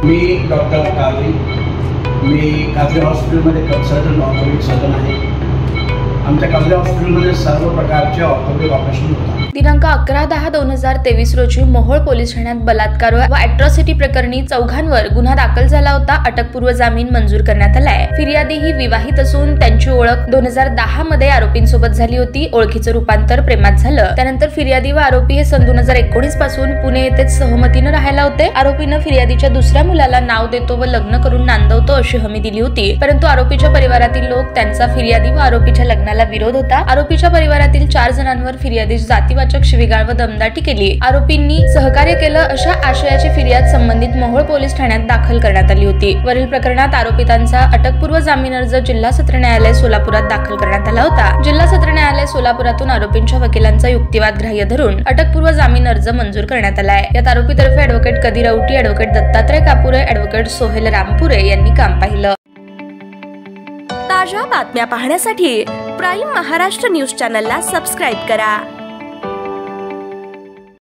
मी doctor Qadri, मी कादरी हॉस्पिटलमध्ये consultant orthopaedic surgeon आहे। आमच्या कादरी हॉस्पिटलमध्ये सर्व प्रकारचे ऑर्थोपेडिक ऑपरेशन होतात। दिनांक 11/10/2023 रोजी मोहोळ पोलीस ठाण्यात बलात्कार व अॅट्रॉसिटी प्रकरणी चौघांवर गुन्हा दाखल झाला होता। अटकपूर्व जामीन मंजूर करण्यात आलाय। फिर्यादी ही विवाहित असून त्यांची ओळख 2010 मध्ये आरोपींसोबत झाली होती। ओळखीचं रूपांतर प्रेमात झालं। त्यानंतर फिर्यादी व आरोपी हे सन 2019 पासून पुणे येथेच सहमतीने राहायला होते। आरोपीनं फिर्यादीच्या दुसऱ्या मुलाला नाव देतो व लग्न करून नांदवतो अशी हमी दिली होती, परंतु आरोपीच्या परिवारातील लोक त्यांचा फिर्यादी व आरोपीच्या लग्नाला विरोध होता। आरोपीच्या परिवारातील 4 जणांवर फिर्यादी जातीवाचक शिवीगाळ व दमदाटी केली। आरोपींनी सहकार्य केलं अशा आशयाची फिर्याद संबंधित मोहोळ पोलीस ठाण्यात दाखल करण्यात आली होती। वरील प्रकरणात आरोपितांचा अटकपूर्व जामीन अर्ज जिल्हा सत्र न्यायालय सोलापुरात दाखल करण्यात आला होता। जिल्हा सत्र न्यायालय सोलापुरातून आरोपींच्या वकिलांचा युक्तिवाद ग्राह्य धरून अटकपूर्व जामीन अर्ज मंजूर करण्यात आला आहे। यात आरोपीतर्फे advocate Kadir Auti, advocate Dattatray Kapure, advocate Sohail Rampure यांनी काम पाहिलं। ताज्या बातम्या पाहण्यासाठी प्राईम महाराष्ट्र न्यूज चॅनलला सबस्क्राईब करा।